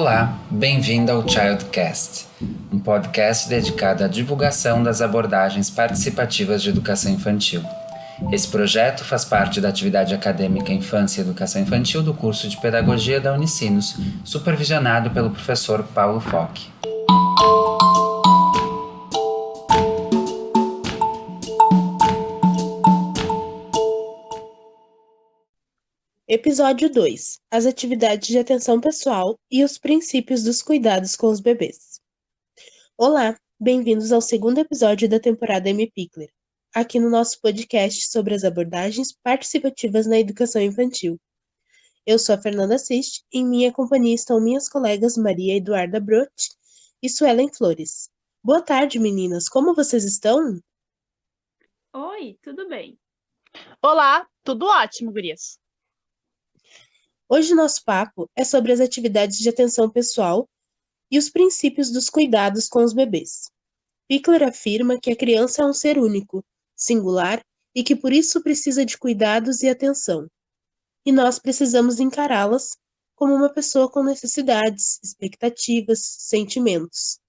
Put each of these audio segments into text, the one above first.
Olá, bem-vindo ao Childcast, um podcast dedicado à divulgação das abordagens participativas de educação infantil. Esse projeto faz parte da atividade acadêmica Infância e Educação Infantil do curso de Pedagogia da Unicinos, supervisionado pelo professor Paulo Foch. Episódio 2. As atividades de atenção pessoal e os princípios dos cuidados com os bebês. Olá, bem-vindos ao segundo episódio da temporada M. Pickler, aqui no nosso podcast sobre as abordagens participativas na educação infantil. Eu sou a Fernanda Sist e em minha companhia estão minhas colegas Maria Eduarda Brot e Suelen Flores. Boa tarde, meninas, como vocês estão? Oi, tudo bem? Olá, tudo ótimo, gurias. Hoje nosso papo é sobre as atividades de atenção pessoal e os princípios dos cuidados com os bebês. Pickler afirma que a criança é um ser único, singular e que por isso precisa de cuidados e atenção. E nós precisamos encará-las como uma pessoa com necessidades, expectativas, sentimentos.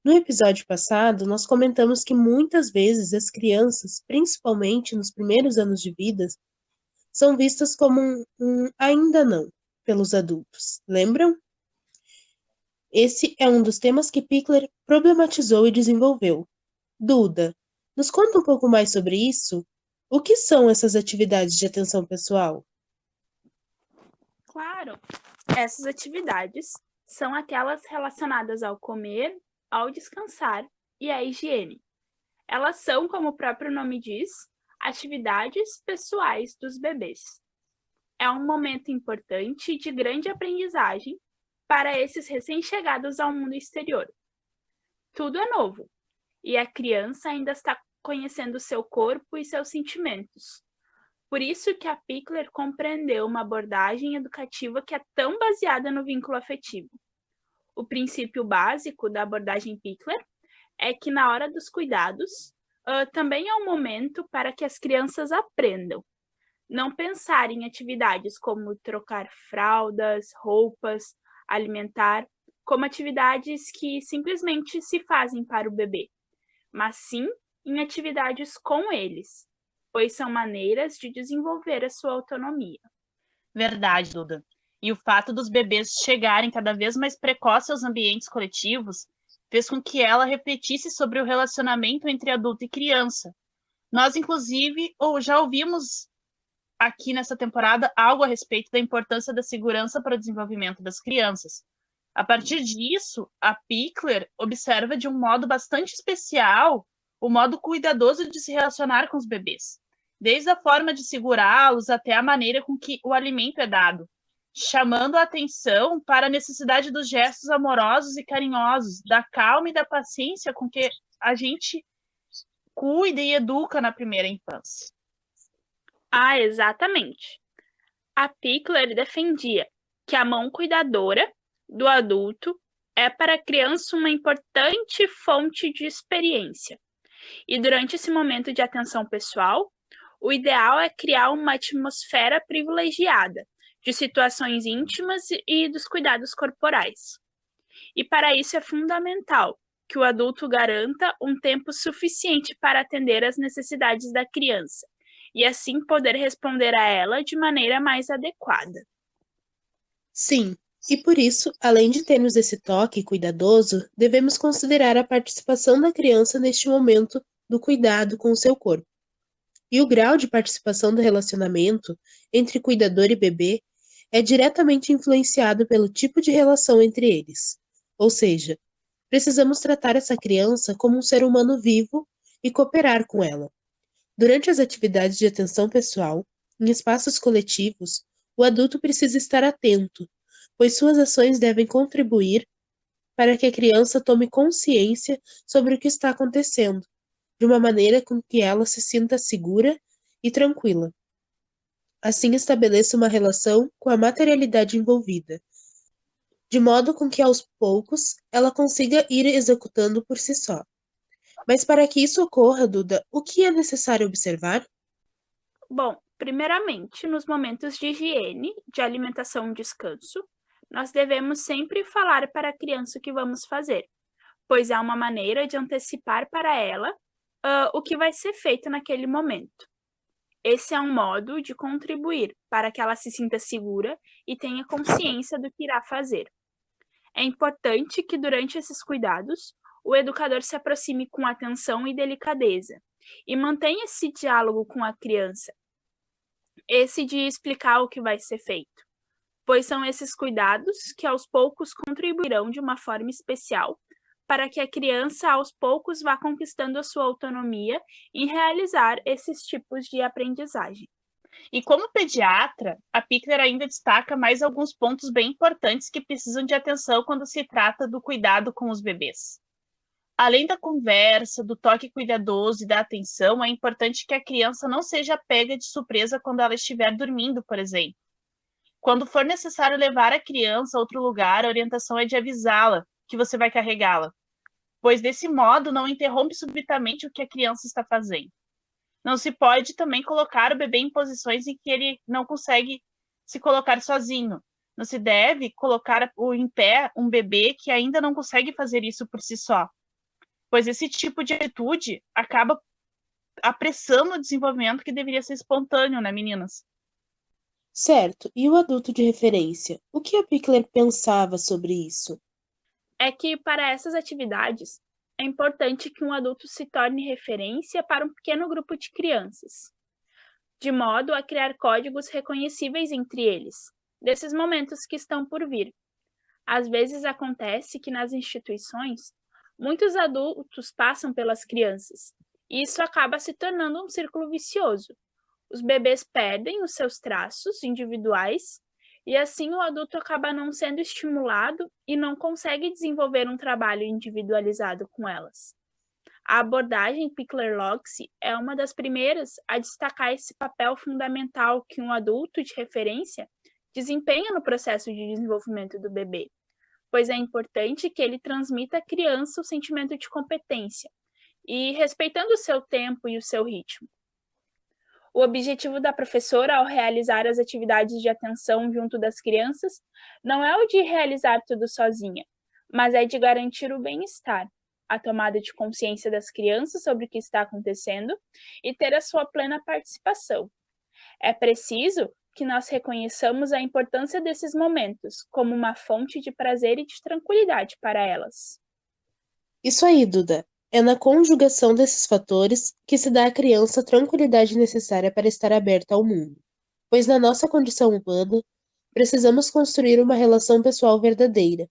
No episódio passado, nós comentamos que muitas vezes as crianças, principalmente nos primeiros anos de vida, são vistas como um ainda não pelos adultos. Lembram? Esse é um dos temas que Pickler problematizou e desenvolveu. Duda, nos conta um pouco mais sobre isso? O que são essas atividades de atenção pessoal? Claro, essas atividades são aquelas relacionadas ao comer, ao descansar e à higiene. Elas são, como o próprio nome diz, atividades pessoais dos bebês. É um momento importante e de grande aprendizagem para esses recém-chegados ao mundo exterior. Tudo é novo, e a criança ainda está conhecendo seu corpo e seus sentimentos. Por isso que a Pickler compreendeu uma abordagem educativa que é tão baseada no vínculo afetivo. O princípio básico da abordagem Pickler é que na hora dos cuidados, também é um momento para que as crianças aprendam. Não pensar em atividades como trocar fraldas, roupas, alimentar, como atividades que simplesmente se fazem para o bebê, mas sim em atividades com eles, pois são maneiras de desenvolver a sua autonomia. Verdade, Duda. E o fato dos bebês chegarem cada vez mais precoces aos ambientes coletivos fez com que ela refletisse sobre o relacionamento entre adulto e criança. Nós, inclusive, já ouvimos aqui nessa temporada algo a respeito da importância da segurança para o desenvolvimento das crianças. A partir disso, a Pickler observa de um modo bastante especial o modo cuidadoso de se relacionar com os bebês, desde a forma de segurá-los até a maneira com que o alimento é dado, chamando a atenção para a necessidade dos gestos amorosos e carinhosos, da calma e da paciência com que a gente cuida e educa na primeira infância. Ah, exatamente. A Pickler defendia que a mão cuidadora do adulto é para a criança uma importante fonte de experiência. E durante esse momento de atenção pessoal, o ideal é criar uma atmosfera privilegiada de situações íntimas e dos cuidados corporais. E para isso é fundamental que o adulto garanta um tempo suficiente para atender às necessidades da criança e assim poder responder a ela de maneira mais adequada. Sim, e por isso, além de termos esse toque cuidadoso, devemos considerar a participação da criança neste momento do cuidado com o seu corpo. E o grau de participação do relacionamento entre cuidador e bebê é diretamente influenciado pelo tipo de relação entre eles. Ou seja, precisamos tratar essa criança como um ser humano vivo e cooperar com ela. Durante as atividades de atenção pessoal, em espaços coletivos, o adulto precisa estar atento, pois suas ações devem contribuir para que a criança tome consciência sobre o que está acontecendo, de uma maneira com que ela se sinta segura e tranquila. Assim estabeleça uma relação com a materialidade envolvida, de modo com que aos poucos ela consiga ir executando por si só. Mas para que isso ocorra, Duda, o que é necessário observar? Bom, primeiramente, nos momentos de higiene, de alimentação e descanso, nós devemos sempre falar para a criança o que vamos fazer, pois é uma maneira de antecipar para ela o que vai ser feito naquele momento. Esse é um modo de contribuir para que ela se sinta segura e tenha consciência do que irá fazer. É importante que, durante esses cuidados, o educador se aproxime com atenção e delicadeza e mantenha esse diálogo com a criança, esse de explicar o que vai ser feito, pois são esses cuidados que aos poucos contribuirão de uma forma especial para que a criança aos poucos vá conquistando a sua autonomia em realizar esses tipos de aprendizagem. E como pediatra, a Pickler ainda destaca mais alguns pontos bem importantes que precisam de atenção quando se trata do cuidado com os bebês. Além da conversa, do toque cuidadoso e da atenção, é importante que a criança não seja pega de surpresa quando ela estiver dormindo, por exemplo. Quando for necessário levar a criança a outro lugar, a orientação é de avisá-la que você vai carregá-la, pois desse modo não interrompe subitamente o que a criança está fazendo. Não se pode também colocar o bebê em posições em que ele não consegue se colocar sozinho. Não se deve colocar em pé um bebê que ainda não consegue fazer isso por si só, pois esse tipo de atitude acaba apressando o desenvolvimento que deveria ser espontâneo, né, meninas? Certo, e o adulto de referência? O que a Pickler pensava sobre isso? É que, para essas atividades, é importante que um adulto se torne referência para um pequeno grupo de crianças, de modo a criar códigos reconhecíveis entre eles, desses momentos que estão por vir. Às vezes acontece que nas instituições, muitos adultos passam pelas crianças, e isso acaba se tornando um círculo vicioso. Os bebês perdem os seus traços individuais e assim o adulto acaba não sendo estimulado e não consegue desenvolver um trabalho individualizado com elas. A abordagem Pickler-Logsi é uma das primeiras a destacar esse papel fundamental que um adulto de referência desempenha no processo de desenvolvimento do bebê, pois é importante que ele transmita à criança o sentimento de competência e respeitando o seu tempo e o seu ritmo. O objetivo da professora ao realizar as atividades de atenção junto das crianças não é o de realizar tudo sozinha, mas é de garantir o bem-estar, a tomada de consciência das crianças sobre o que está acontecendo e ter a sua plena participação. É preciso que nós reconheçamos a importância desses momentos como uma fonte de prazer e de tranquilidade para elas. Isso aí, Duda. É na conjugação desses fatores que se dá à criança a tranquilidade necessária para estar aberta ao mundo. Pois na nossa condição humana, precisamos construir uma relação pessoal verdadeira,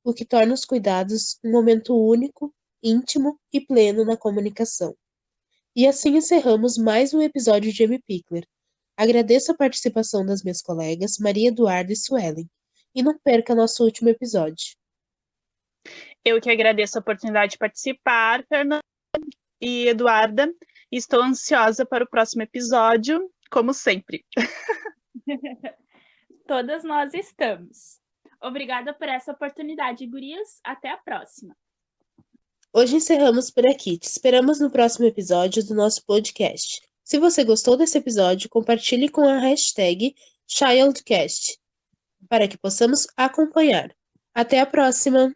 o que torna os cuidados um momento único, íntimo e pleno na comunicação. E assim encerramos mais um episódio de M. Pickler. Agradeço a participação das minhas colegas Maria Eduarda e Suelen. E não perca nosso último episódio. Eu que agradeço a oportunidade de participar, Fernanda e Eduarda. Estou ansiosa para o próximo episódio, como sempre. Todas nós estamos. Obrigada por essa oportunidade, gurias. Até a próxima. Hoje encerramos por aqui. Te esperamos no próximo episódio do nosso podcast. Se você gostou desse episódio, compartilhe com a hashtag #ChildCast para que possamos acompanhar. Até a próxima!